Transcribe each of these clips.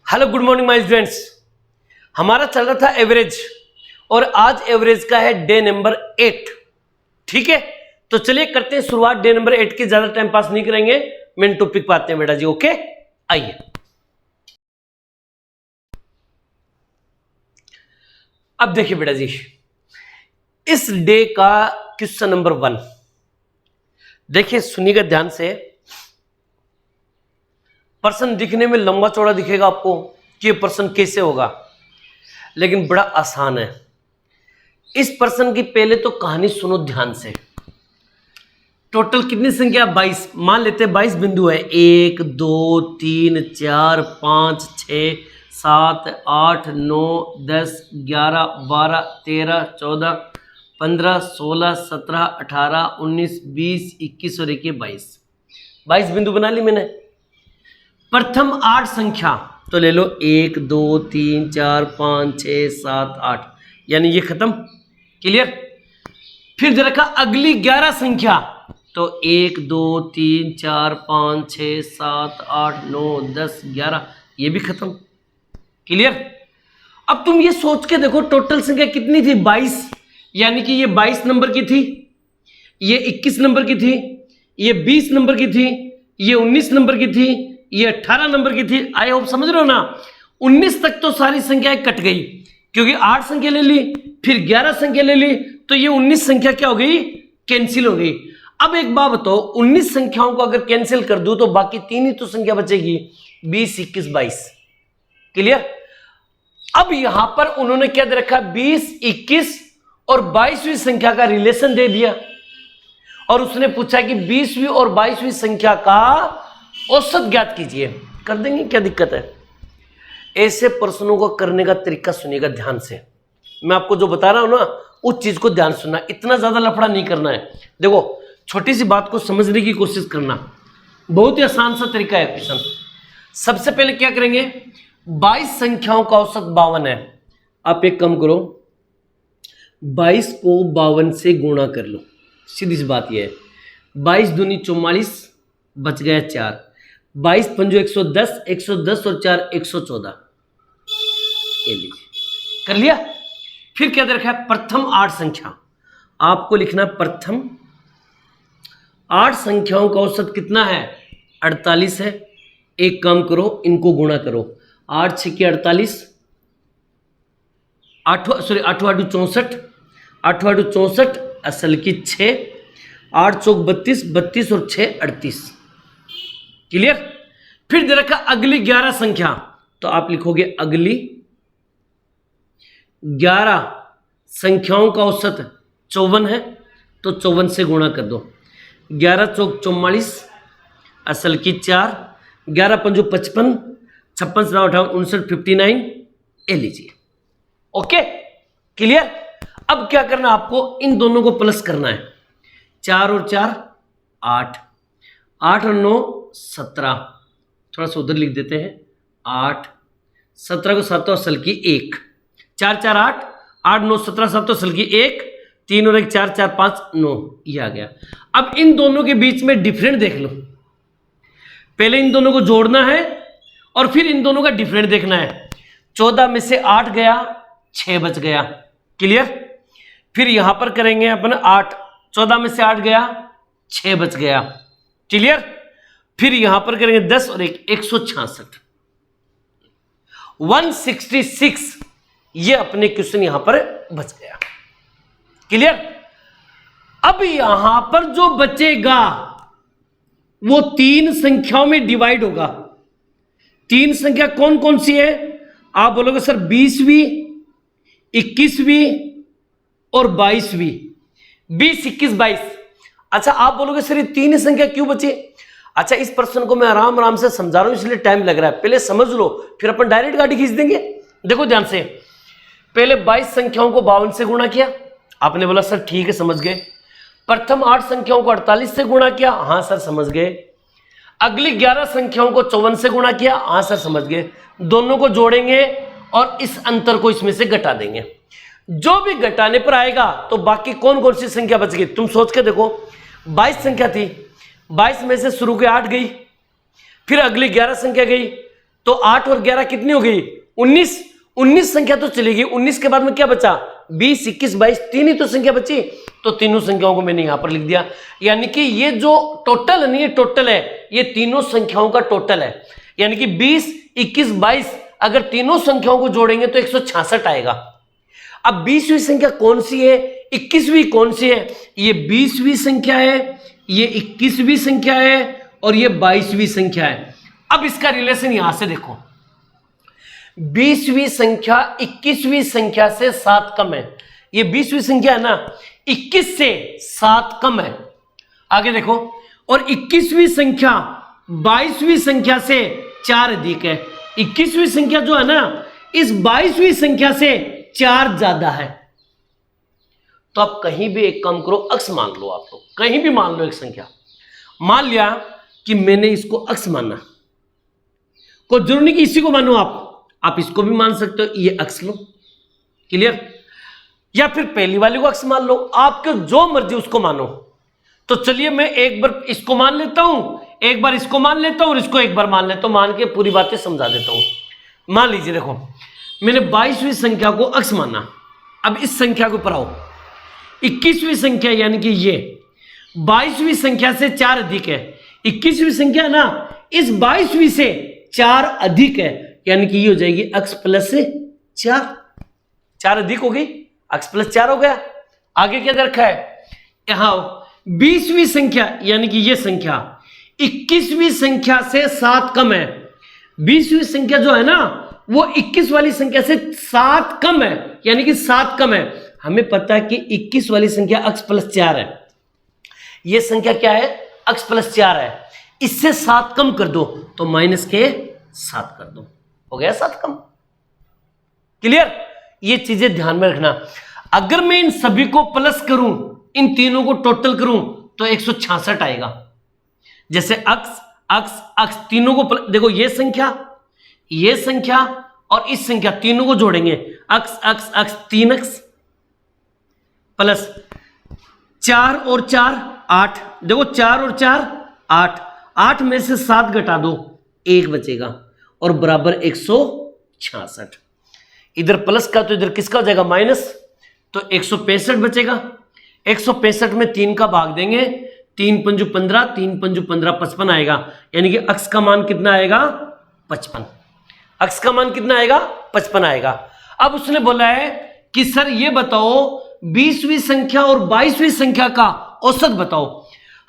Hello good morning my students. हमारा चल रहा था एवरेज और आज एवरेज का है डे नंबर 8। ठीक है, तो चलिए करते हैं शुरुआत डे नंबर 8 की। ज्यादा टाइम पास नहीं करेंगे, मेन टॉपिक पे आते हैं बेटा जी। ओके, आइए। अब देखिए बेटा जी, इस डे का क्वेश्चन नंबर 1 देखिए, सुनिएगा ध्यान से। पर्सन दिखने में लंबा चौड़ा दिखेगा आपको कि ये पर्सन कैसे होगा, लेकिन बड़ा आसान है। इस पर्सन की पहले तो कहानी सुनो ध्यान से। टोटल कितनी संख्या? 22 मान लेते हैं। 22 बिंदु है। 1 2 3 4 5 6 7 8 9 10 11 12 13 14 15 16 17 18 19 20 21 और 21 22 बिंदु बना ली मैंने। प्रथम 8 संख्या तो ले लो 1 2 3 4 5 6 7 8, यानी ये खत्म। क्लियर? फिर जरा का अगली 11 संख्या तो 1 2 3 4 5 6 7 8 9 10 11, ये भी खत्म। क्लियर? अब तुम ये सोच के देखो टोटल संख्या कितनी थी? 22, यानी कि ये 22 नंबर की थी, ये 21 नंबर की थी, ये 20 नंबर की थी, ये 19 नंबर की थी, ये 18 नंबर की थी। आई होप समझ रहे हो ना। 19 तक तो सारी संख्याएं कट गई, क्योंकि 8 संख्या ले ली, फिर 11 संख्या ले ली, तो ये 19 संख्या क्या हो गई? कैंसिल हो गई। अब एक बात बताओ, 19 संख्याओं को अगर कैंसिल कर दूं तो बाकी 3 ही तो संख्या बचेगी, 20 21 22। क्लियर? अब यहां पर उन्होंने क्या दे रखा? 20 21 और 22वीं संख्या का रिलेशन दे दिया, और उसने पूछा कि 20वीं और 22वीं संख्या का औसत ज्ञात कीजिए। कर देंगे, क्या दिक्कत है? ऐसे प्रश्नों को करने का तरीका सुनिएगा ध्यान से। मैं आपको जो बता रहा हूं ना, उस चीज को ध्यान सुनना, इतना ज्यादा लफड़ा नहीं करना है। देखो, छोटी सी बात को समझने की कोशिश करना, बहुत ही आसान सा तरीका है क्वेश्चन। सबसे पहले क्या करेंगे? 22 संख्याओं का औसत 52 है। आप एक काम करो, 22 को 52 से गुणा कर लो। सीधी सी बात यह है, 22 दूनी 44, बच गया 4, 22 पंजो 110, 110 और 4 114। ये लीजिए, कर लिया। फिर क्या दे रखा है? प्रथम 8 संख्या। आपको लिखना प्रथम 8 संख्याओं का औसत कितना है? 48 है। एक काम करो, इनको गुणा करो। 8 6 48, 8 8 64, 8 8 64 असल की 6, 8 चौक 32, 32 और 6 38। क्लियर? फिर दे रखा अगली 11 संख्या, तो आप लिखोगे अगली 11 संख्याओं का औसत 54 है, तो 54 से गुणा कर दो। 11 चौक 44 असल की 4, 11 पंजो 55, 56 58 59 59। ये लीजिए। Okay, clear? अब क्या करना आपको? इन दोनों को प्लस करना है। 4 और 4 8, 8 और 9 17, थोड़ा सा उधर लिख देते हैं 8, 17 को 7 असल की 1, 4 4 8, 8 9 17 7 असल की 1, 3 और 1 4 4 5 9, ये आ गया। अब इन दोनों के बीच में डिफरेंट देख लो। पहले इन दोनों को जोड़ना है और फिर इन दोनों का डिफरेंट देखना है। 14 में से 8 गया, 6 बच गया। क्लियर? फिर यहां पर करेंगे अपन 8, 14 में से 8 गया, 6 बच गया। क्लियर? फिर यहां पर करेंगे 10 और 1 166, 166। ये अपने क्वेश्चन यहां पर बच गया। क्लियर? अब यहां पर जो बचेगा वो 3 संख्याओं में डिवाइड होगा। 3 संख्या कौन कौन सी है? आप बोलोगे सर 20वीं, 21वीं और 22वीं। 20 21 22। अच्छा, आप बोलोगे सर ये 3 संख्या क्यों बची? अच्छा, इस प्रश्न को मैं आराम आराम से समझा रहा हूं, इसलिए टाइम लग रहा है। पहले समझ लो, फिर अपन डायरेक्ट गाड़ी खींच देंगे। देखो ध्यान से, पहले 22 संख्याओं को 52 से गुणा किया। आपने बोला सर ठीक है, समझ गए। प्रथम 8 संख्याओं को 48 से गुणा किया। हां सर, समझ गए। अगली 11 संख्याओं को 54 से गुणा किया। हां सर, समझ गए। दोनों को जोड़ेंगे और इस अंतर को इसमें से घटा देंगे। जो भी घटाने पर आएगा तो बाकी कौन कौन सी संख्या बच गई? तुम सोच के देखो। 22 संख्या थी, 22 में से शुरू के 8 गई, फिर अगली 11 संख्या गई, तो 8 और 11 कितनी हो गई? 19। 19 संख्या तो चलेगी। 19 के बाद में क्या बचा? 20, 21, 22, 3 ही तो संख्या बची। तो तीनों संख्याओं को मैंने यहां पर लिख दिया। यानी कि ये जो टोटल है, ये टोटल है, ये तीनों संख्याओं का टोटल है। यानी कि 20, 21, 22 अगर तीनों संख्याओं को जोड़ेंगे तो 166 आएगा। अब 20वीं संख्या कौन सी है, 21वीं कौन सी है? ये 20वीं संख्या है, ये 21वीं संख्या है और ये 22वीं संख्या है। अब इसका रिलेशन यहां से देखो, 20वीं संख्या 21वीं संख्या से 7 कम है। ये 20वीं संख्या है ना, 21 से 7 कम है। आगे देखो, और 21वीं संख्या 22वीं संख्या से 4 अधिक है। 21वीं संख्या जो है ना, इस 22वीं संख्या से 4 ज्यादा है। तो आप कहीं भी एक काम करो, अक्स मान लो। आप लोग कहीं भी मान लो एक संख्या, मान लिया कि मैंने इसको अक्स माना, कोई जरूरी नहीं कि इसी को मानो आप इसको भी मान सकते हो। ये अक्स लो, क्लियर? या फिर पहली वाली को अक्स मान लो, आपको जो मर्जी उसको मानो। तो चलिए मैं एक बार इसको मान लेता हूं, एक बार इसको मान लेता हूं और इसको एक बार मान लेता हूं, मान के पूरी बातें समझा देता हूं। मान लीजिए, देखो मैंने 22वीं संख्या को अक्स माना। अब इस संख्या के ऊपर आओ, 21वीं संख्या यानी कि ये 22वीं संख्या से 4 अधिक है। 21वीं संख्या है ना, इस 22वीं से 4 अधिक है, यानी कि ये हो जाएगी अक्स प्लस 4। 4 अधिक हो गई, अक्स प्लस 4 हो गया। आगे क्या रखा है? यहां 20वीं संख्या यानी कि ये संख्या 21वीं संख्या से 7 कम है। 20वीं संख्या जो है ना, वो 21 वाली संख्या से 7 कम है, यानी कि 7 कम है। हमें पता है कि 21 वाली संख्या अक्स प्लस 4 है, ये संख्या क्या है? अक्स प्लस 4 है। इससे 7 कम कर दो तो माइनस के 7 कर दो, हो गया 7 कम। क्लियर? ये चीजें ध्यान में रखना। अगर मैं इन सभी को प्लस करूं, इन तीनों को टोटल करूं तो 166 आएगा। जैसे अक्स अक्स अक्स तीनों को देखो, ये संख्या और इस संख्या तीनों को जोड़ेंगे, अक्स अक्स अक्स 3 अक्स प्लस 4 और 4 8। देखो 4 और 4 8, 8 में से 7 घटा दो, 1 बचेगा और बराबर 166। इधर प्लस का तो इधर किसका हो जाएगा? माइनस। तो 165 बचेगा। 165 में 3 का भाग देंगे, 3 पंजू 15, 3 पंजू 15, 55 आएगा। यानी कि अक्स का मान कितना आएगा? 55। अक्स का मान कितना आएगा? 55 आएगा। अब उसने बोला है कि सर ये बताओ 20वीं संख्या और 22वीं संख्या का औसत बताओ।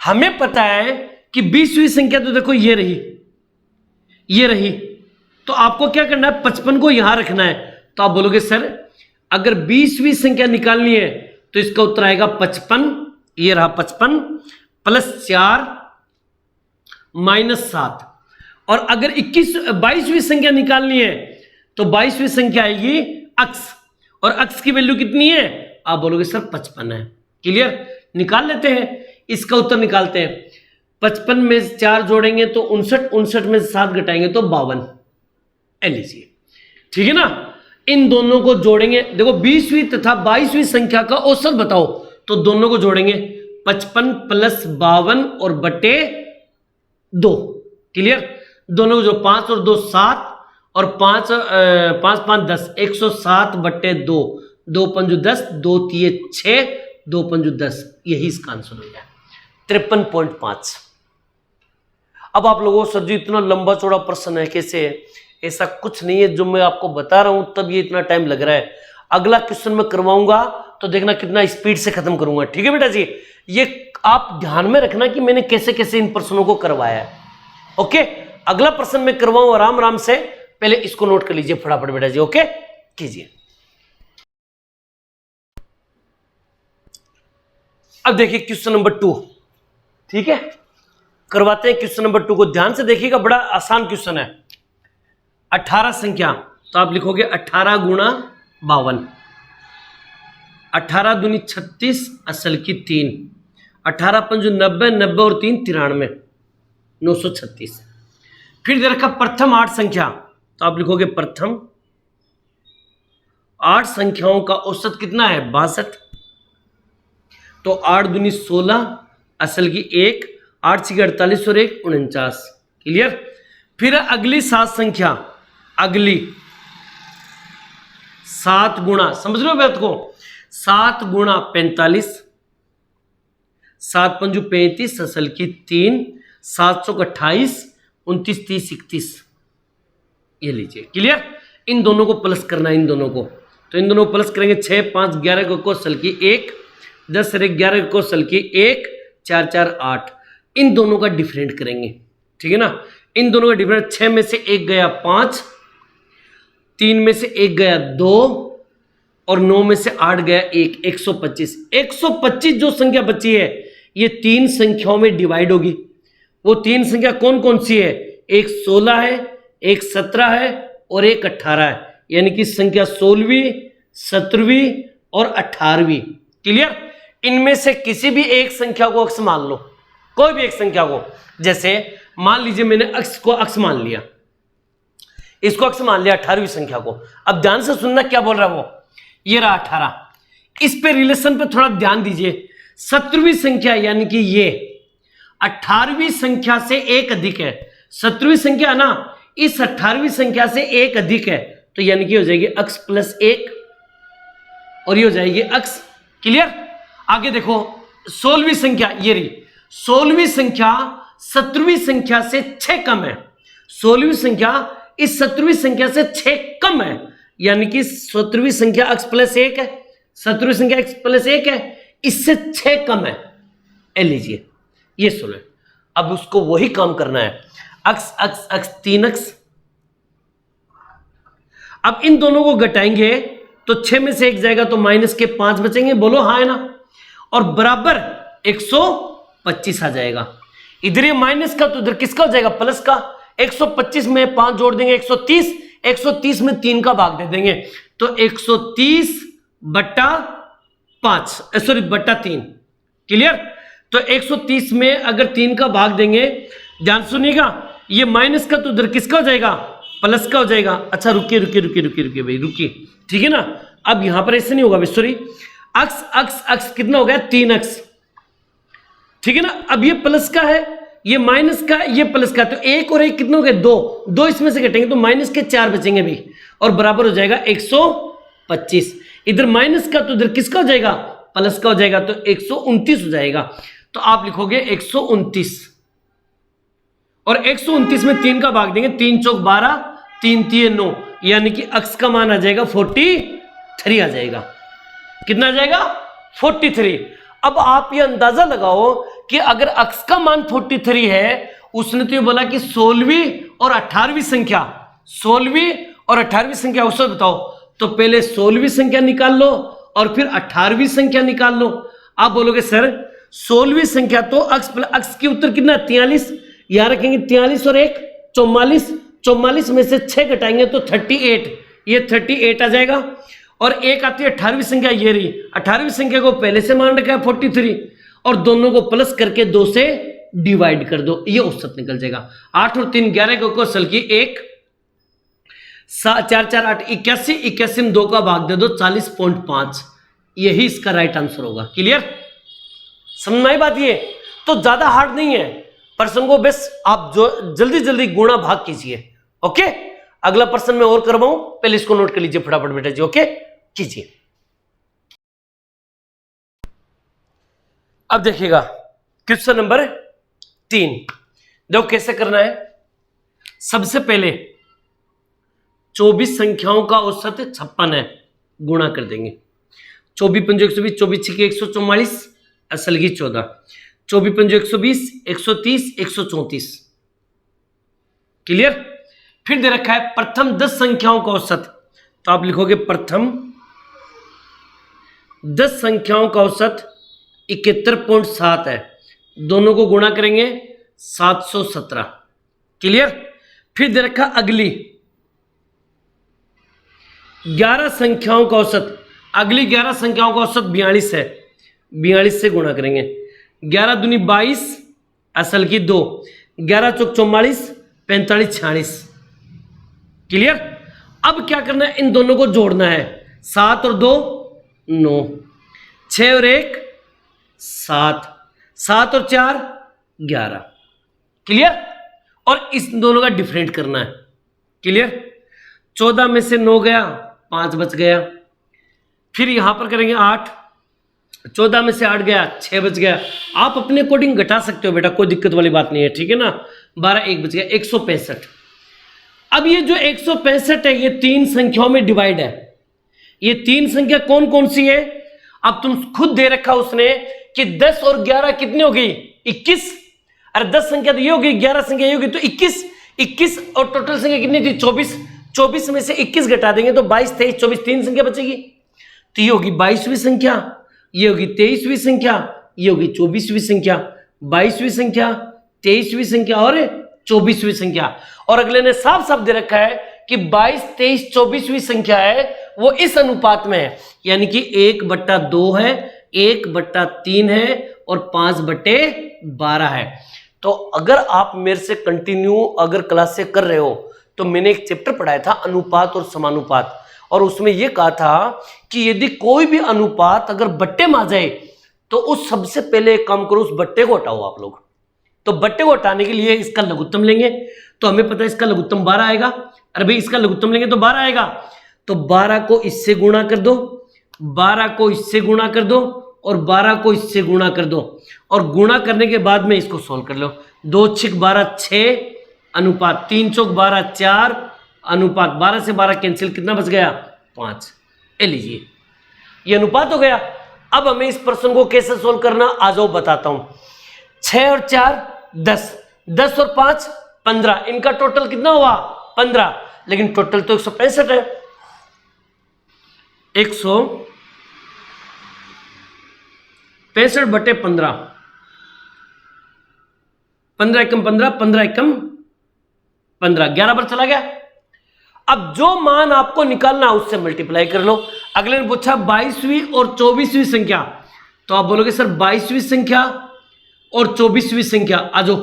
हमें पता है कि 20वीं संख्या तो देखो ये रही, तो आपको क्या करना है? 55 को यहां रखना है। तो आप बोलोगे सर अगर 20वीं संख्या निकालनी है तो इसका उत्तर आएगा 55, ये रहा 55 प्लस 4 माइनस 7। और अगर 22वीं संख्या निकालनी है तो 22वीं संख्या आएगी अक्स, और अक्स की वैल्यू कितनी है? आप बोलोगे सर 55 है। क्लियर? निकाल लेते हैं, इसका उत्तर निकालते हैं। 55 में 4 जोड़ेंगे तो 59, 59 में 7 घटाएंगे तो 52। लीजिए, ठीक है ना? इन दोनों को जोड़ेंगे, देखो 20वीं तथा 22वीं संख्या का औसत बताओ, तो दोनों को जोड़ेंगे 55 प्लस 52 और बटे 2। क्लियर? दोनों को जो 5 और 2 7 और 5 5 10, 107 बटे 2, 2 पंजू 10, 2 तिये 6, 2 पंजू 10, यही इसका आंसर हो गया 53.5। अब आप लोगों को सर जी इतना लंबा चौड़ा प्रश्न है कैसे है? ऐसा कुछ नहीं है, जो मैं आपको बता रहा हूं तब ये इतना टाइम लग रहा है। अगला क्वेश्चन मैं करवाऊंगा तो देखना कितना स्पीड से खत्म करूंगा। ठीक है बेटा जी? ये आप ध्यान में रखना कि मैंने कैसे कैसे इन प्रश्नों को करवाया है। ओके, अगला प्रश्न मैं करवाऊं आराम आराम से, पहले इसको नोट कर लीजिए फटाफट बेटा जी। ओके कीजिए। अब देखिए क्वेश्चन नंबर 2। ठीक है, करवाते हैं क्वेश्चन नंबर 2 को। ध्यान से देखिएगा, बड़ा आसान क्वेश्चन है। 18 संख्या, तो आप लिखोगे 18 गुणा 52, 18 दूनी 36 असल की 3, 18 पंजू 90, 90 और 3 93, 936। फिर दे रखा प्रथम 8 संख्या, तो आप लिखोगे प्रथम 8 संख्याओं का औसत कितना है? 62। तो 8 दूनी 16 असल की 1, 8 6 48 और 1 49। क्लियर? फिर अगली 7 संख्या, अगली 7 गुणा, समझ रहे हो बात को, 7 गुणा 45, 7 पंजू 35 असल की 3, 7 चौक 28, 29 30 31, ये लीजिए। क्लियर? इन दोनों को प्लस करना है, इन दोनों को, तो इन दोनों को प्लस करेंगे। 6 5 11 को असल की 1, 10 11 को असल की 1, 4 4 8, इन दोनों का डिफरेंट करेंगे। ठीक है ना? इन दोनों का डिफरेंट, 6 में से 1 गया 5, 3 में से 1 गया 2 और 9 में से 8 गया 1, 125। 125 जो संख्या बची है ये 3 संख्याओं में डिवाइड होगी। वो 3 संख्या कौन कौन सी है? एक 16 है, एक 17 है और एक 18 है, यानी कि संख्या 16वीं 17वीं और 18वीं। क्लियर? इनमें से किसी भी एक संख्या को अक्ष मान लो, कोई भी एक संख्या को। जैसे मान लीजिए मैंने अक्ष को अक्ष मान लिया, इसको अक्ष मान लिया 18वीं संख्या को। अब ध्यान से सुनना क्या बोल रहा है वो, ये रहा 18। इस पे रिलेशन पे थोड़ा ध्यान दीजिए। 17वीं संख्या यानी कि ये 18वीं संख्या से एक अधिक है। 17वीं संख्या ना इस 18वीं संख्या से एक अधिक है, तो यानी कि हो जाएगी अक्ष प्लस 1 और ये हो जाएगी अक्ष। क्लियर? आगे देखो 16वीं संख्या, ये रही 16वीं संख्या 17वीं संख्या से 6 कम है। 16वीं संख्या इस 17वीं संख्या से 6 कम है, यानी कि 17वीं संख्या अक्ष प्लस 1 है, 17वीं संख्या अक्ष प्लस 1 है, इससे 6 कम है। ए लीजिए ये 16। अब उसको वही काम करना है, अक्ष अक्ष अक्ष 3 अक्ष। अब इन दोनों को घटाएंगे तो 6 में से 1 जाएगा तो माइनस के 5 बचेंगे, बोलो हाँ है ना, और बराबर 125 आ जाएगा। इधर ये माइनस का तो इधर किसका हो जाएगा? प्लस का। 125 में 5 जोड़ देंगे 130, 130 में 3 का भाग दे देंगे तो 130 बटा 5, सॉरी बटा 3। क्लियर? तो 130 में अगर 3 का भाग देंगे, ध्यान सुनिएगा, ये माइनस का तो इधर किसका हो जाएगा? प्लस का हो जाएगा। अच्छा रुकिए रुकिए रुकिए रुकिए रुकिए भाई रुकिए, ठीक है ना? अब यहां पर ऐसे नहीं होगा भाई, सॉरी, अक्ष अक्ष अक्ष कितना हो गया? 3 अक्ष। ठीक है ना? अब ये प्लस का है, ये माइनस का, ये प्लस का, तो 1 और 1 कितने हो गए? 2, 2 इसमें से घटेंगे तो माइनस के 4 बचेंगे भी, और बराबर हो जाएगा 125। इधर माइनस का तो इधर किसका हो जाएगा? प्लस का हो जाएगा, तो 129 हो जाएगा। तो आप लिखोगे 129 और 129 में 3 का भाग देंगे, 3 चौक 12, 3 3 9, यानी कि अक्ष का मान आ जाएगा 43 आ जाएगा। कितना आ जाएगा? 43। अब आप ये अंदाजा लगाओ कि अगर अक्ष का मान 43 है, उसने तो ये बोला कि 16वीं और 18वीं संख्या, 16वीं और 18वीं संख्या, उससे बताओ। तो पहले 16वीं संख्या निकाल लो और फिर 18वीं संख्या निकाल लो। आप बोलोगे सर 16वीं संख्या तो अक्ष की उत्तर कितना? 43। यहां रखेंगे 43 और 1 44, 44 में से 6 घटाएंगे तो 38, ये 38 आ जाएगा। और एक आती है 18वीं संख्या, ये रही 18वीं संख्या को पहले से मान रखा है 43, और दोनों को प्लस करके 2 से डिवाइड कर दो, ये औसत निकल जाएगा। 8 और 3 11 को असल की 1, 4 4 8 81, 81 में 2 का भाग दे दो 40.5, यही इसका राइट आंसर होगा। क्लियर? समझ में आई बात? ये तो ज्यादा हार्ड नहीं है प्रश्न को, बस आप जो जल्दी जल्दी गुणा भाग कीजिए। ओके, अगला प्रश्न मैं और करवाऊं, पहले इसको नोट कर लीजिए फटाफट बेटा जी। ओके कीजिए। अब देखिएगा क्वेश्चन नंबर 3, देखो कैसे करना है। सबसे पहले 24 संख्याओं का औसत 56 है, गुणा कर देंगे। 24 पंजो 120, 24 छिके 144, असल की 14, 24 पंजो 120, 130, 134। क्लियर? फिर दे रखा है प्रथम 10 संख्याओं का औसत, तो आप लिखोगे प्रथम 10 संख्याओं का औसत 71.7 है, दोनों को गुणा करेंगे 717। क्लियर? फिर दे रखा अगली 11 संख्याओं का औसत, अगली 11 संख्याओं का औसत 42 है, 42 से गुणा करेंगे। 11 दूनी 22, असल की 2, 11 चौक 44, 45 46। क्लियर? अब क्या करना है? इन दोनों को जोड़ना है। 7 और 2 9, 6 और 1 7, 7 और 4 11। क्लियर? और इस दोनों का डिफरेंट करना है। क्लियर? 14 में से 9 गया, 5 बच गया। फिर यहां पर करेंगे 8, 14 में से 8 गया, 6 बच गया। आप अपने अकॉर्डिंग घटा सकते हो बेटा, कोई दिक्कत वाली बात नहीं है, ठीक है ना। 12, 1 बच गया, 165। अब ये जो 165 है ये 3 संख्याओं में डिवाइड है। ये 3 संख्या कौन कौन सी है? अब तुम खुद दे रखा उसने कि 10 और 11 कितनी हो गई? 21। अरे 10 संख्या तो ये होगी, 11 संख्या ये होगी, तो 21 और टोटल संख्या कितनी थी? 24 में से 21 घटा देंगे तो 22, 23, 24, 3 संख्या बचेगी। तो ये होगी 22वीं संख्या, ये होगी 23वीं संख्या, ये होगी 24वीं संख्या। 22वीं संख्या, 23वीं संख्या और 24वीं संख्या। और अगले ने साफ साफ दे रखा है कि 22, 23, 24वीं संख्या है वो इस अनुपात में है, यानी कि 1/2 है, 1/3 है और 5/12 है। तो अगर आप मेरे से कंटिन्यू अगर क्लास से कर रहे हो तो मैंने एक चैप्टर पढ़ाया था अनुपात और समानुपात, और उसमें यह कहा था कि यदि कोई भी अनुपात अगर बट्टे में आ जाए तो उस सबसे पहले एक काम करो, उस बट्टे को हटाओ आप लोग। तो बट्टे को हटाने के लिए इसका लघुत्तम लेंगे, तो हमें पता है इसका लघुत्तम 12 आएगा। अरे भाई इसका लघुत्तम लेंगे तो 12 आएगा, तो 12 को इससे गुणा कर दो, 12 को इससे गुणा कर दो और 12 को इससे गुणा कर दो, और गुणा करने के बाद में इसको सोल्व कर लो। 2 6 12 6 अनुपात 3 चौक 12 4 अनुपात 12 से 12 कैंसिल, कितना बच गया? 5। ये लीजिए ये अनुपात हो गया। अब हमें इस प्रश्न को कैसे सोल्व करना, आ जाओ बताता हूं। 6 और 4 10, 10 और 5 15, इनका टोटल कितना हुआ? 15, लेकिन टोटल तो 165 है। 165/15, 15 एकम 15, 15 एकम 15, 11 पर चला गया। अब जो मान आपको निकालना है उससे मल्टीप्लाई कर लो। अगले ने पूछा 22वीं और 24वीं संख्या, तो आप बोलोगे सर 22वीं संख्या और 24वीं संख्या। आ जाओ,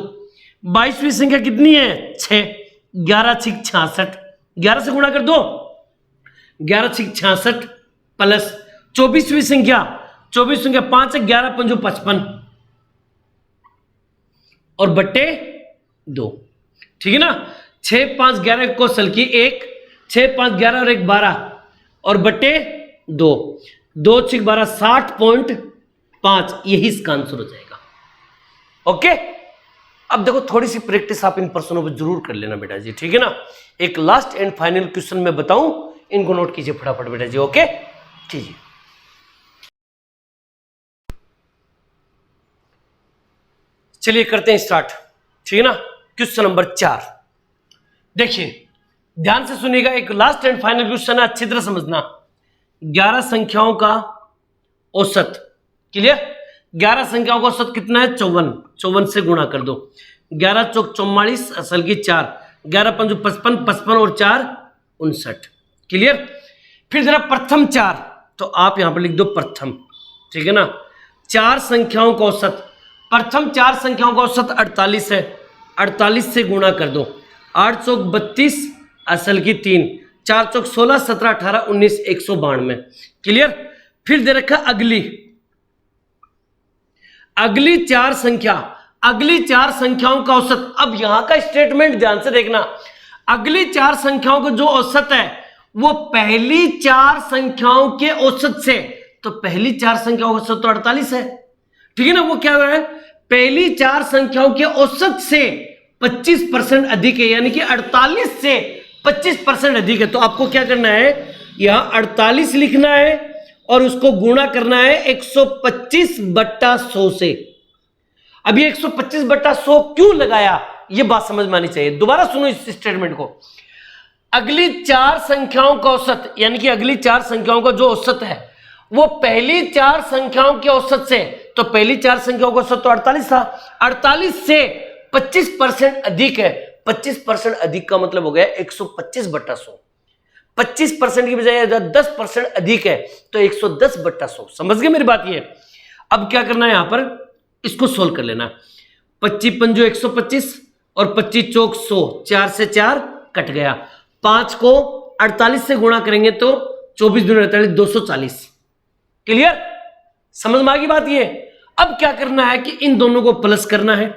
22वीं संख्या कितनी है? 6, 11 6 66, 11 से गुणा कर दो, 11 6 66 प्लस 24वीं संख्या, 24 संख्या 5 है, 11 5 55 और बट्टे 2, ठीक है ना। 6 5 11 को सल की 1, 6 5 11 और 1 12 और बट्टे 2, 2 6 12 60.5, यही इसका आंसर हो जाएगा। ओके, अब देखो थोड़ी सी प्रैक्टिस आप इन प्रश्नों पर जरूर कर लेना बेटा जी, ठीक है ना। एक लास्ट एंड फाइनल क्वेश्चन मैं बताऊं, इनको नोट कीजिए फटाफट बेटा जी। ओके, कीजिए। चलिए करते हैं स्टार्ट, ठीक है ना। क्वेश्चन नंबर 4 देखिए, ध्यान से सुनिएगा, एक लास्ट एंड फाइनल क्वेश्चन है, अच्छी तरह समझना। 11 संख्याओं का औसत, क्लियर? 11 संख्याओं का औसत कितना है? 54, 54 से गुणा कर दो। 11 चौक 44 असल की 4, 11 5 55, 55 और 4 59, क्लियर? फिर जरा प्रथम 4, तो आप यहां पर लिख दो प्रथम, ठीक है ना। 4 संख्याओं का औसत, प्रथम 4 संख्याओं का औसत 48 है, 48 से गुणा कर दो। 8 चौक 32 असल की 3, 4 चौक 16 17 18 19 192, क्लियर? फिर दे रखा अगली 4 संख्या, अगली 4 संख्याओं का औसत। अब यहां का स्टेटमेंट ध्यान से देखना, अगली 4 संख्याओं का जो औसत है वो पहली 4 संख्याओं के औसत से, तो पहली 4 संख्याओं का औसत तो 48 है, ठीक है ना। वो क्या हो रहा है? पहली 4 संख्याओं के औसत से 25% अधिक है, यानी कि 48 से 25% अधिक है। तो आपको क्या करना है, यहां 48 लिखना है और उसको गुणा करना है 125/100 से। अब ये 125/100 क्यों लगाया, ये बात समझ में आनी चाहिए। दोबारा सुनो इस स्टेटमेंट को। अगली 4 संख्याओं का औसत, यानी कि अगली 4 संख्याओं का जो औसत है वो पहली 4 संख्याओं के औसत से, तो पहली 4 संख्याओं का औसत तो 48 था, 48 से 25% अधिक है। 25% अधिक का मतलब हो गया 125/100। 25% की बजाय 10% अधिक है तो 110/100। समझ गए मेरी बात? ये अब क्या करना है, यहां पर इसको सोल्व कर लेना। 25 पंजो 125 और 25 चौक 100, 4 से 4 कट गया। 5 को 48 से गुणा करेंगे तो 24 दूनी 48, 240, क्लियर? समझ में आ गई बात? ये अब क्या करना है कि इन दोनों को प्लस करना है।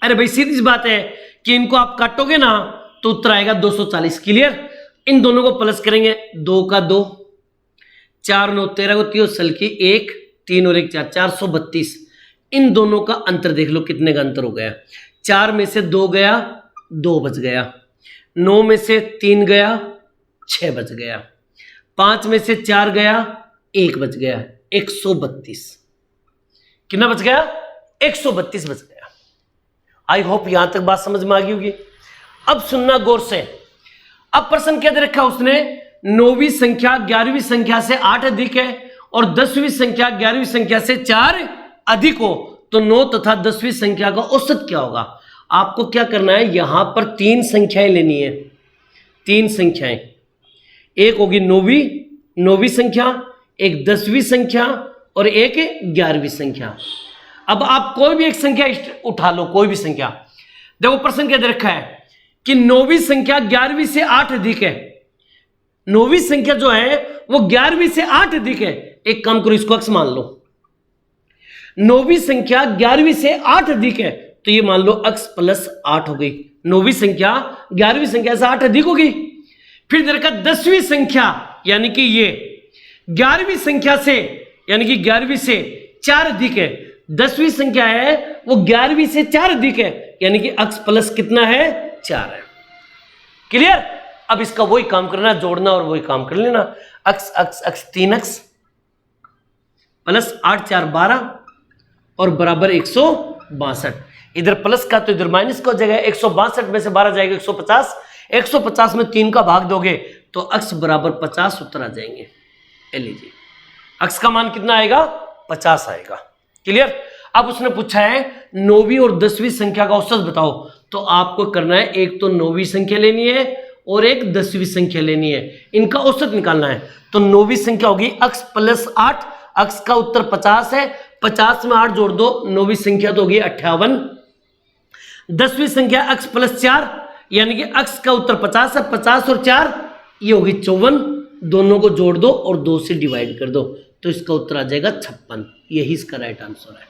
अरे भाई सीधी सी बात है कि इनको आप काटोगे ना तो उत्तर आएगा 240। क्लियर? इन दोनों को प्लस करेंगे, 2 का 2, 4 9 13 को 30 सल की 1, 3 और 1 4, 432। इन दोनों का अंतर देख लो कितने का अंतर हो गया। 4 में से 2 गया, 2 बच गया। 9 में से 3 गया, 6 बच गया। 5 में से 4 गया, 1 बच गया। 132। कितना बच गया? 132 बच गया। आई होप यहां तक बात समझ में आ गई होगी। अब सुनना गौर से। अब प्रश्न क्या दे रखा उसने? 9वीं संख्या 11वीं संख्या से 8 अधिक है और 10वीं संख्या 11वीं संख्या से 4 अधिक हो तो 9 तथा 10वीं संख्या का औसत क्या होगा? आपको क्या करना है, यहां पर 3 संख्याएं लेनी है। 3 संख्याएं, एक होगी 9वीं संख्या, एक 10वीं संख्या और एक 11वीं संख्या। अब आप कोई भी एक संख्या उठा लो, कोई भी संख्या। देखो प्रश्न क्या दे रखा है कि 9वीं संख्या 11वीं से 8 अधिक है। 9वीं संख्या जो है वो 11वीं से 8 अधिक है। एक काम करो, इसको अक्स मान लो। 9वीं संख्या 11वीं से 8 अधिक है तो ये मान लो अक्स प्लस 8 हो गई। 9वीं संख्या 11वीं संख्या से 8 अधिक होगी। फिर इधर का 10वीं संख्या यानी कि ये 11वीं संख्या से यानी कि 11वीं से 4 अधिक है। 10वीं संख्या है वो 11वीं से 4 अधिक है यानी कि अक्स प्लस कितना है? 4 है। क्लियर? अब इसका वही काम करना, जोड़ना और वही काम कर लेना। अक्स अक्स अक्स 3 अक्स प्लस 8 4 12 और बराबर 162। इधर प्लस का तो इधर माइनस का हो जाएगा। 162 में से 12 जाएगा 150। 150 में 3 का भाग दोगे तो अक्स बराबर 50 उत्तर आ जाएंगे। लीजिए अक्स का मान कितना आएगा? 50 आएगा। क्लियर? अब उसने पूछा है 9वीं और 10वीं संख्या का औसत बताओ, तो आपको करना है एक तो 9वीं संख्या लेनी है और एक 10वीं संख्या लेनी है, इनका औसत निकालना है। तो 9वीं संख्या होगी अक्स प्लस 8, अक्स का उत्तर 50 है। 50 में 8 जोड़ दो, 9वीं संख्या तो होगी 58। 10वीं संख्या अक्स प्लस 4 यानी कि अक्स का उत्तर 50 है। 50 और 4 ये होगी 54। दोनों को जोड़ दो और 2 से डिवाइड कर दो तो इसका उत्तर आ जाएगा 56। यही इसका राइट आंसर है।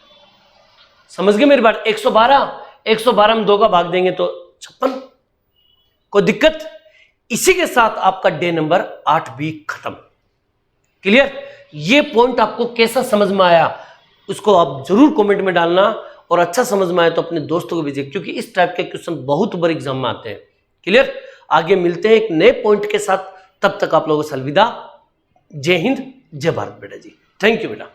समझ गए मेरी बात? 112 में 2 का भाग देंगे तो 56। कोई दिक्कत? इसी के साथ आपका डे नंबर 8 भी खत्म। क्लियर? ये पॉइंट आपको कैसा समझ में आया उसको आप जरूर कमेंट में डालना, और अच्छा समझ में आया तो अपने दोस्तों को भेजिए, क्योंकि इस टाइप के क्वेश्चन बहुत बार एग्जाम में आते हैं। क्लियर? आगे मिलते हैं एक नए पॉइंट के साथ, तब तक आप लोगों से अलविदा। जय हिंद, जय भारत बेटा जी। थैंक यू बेटा।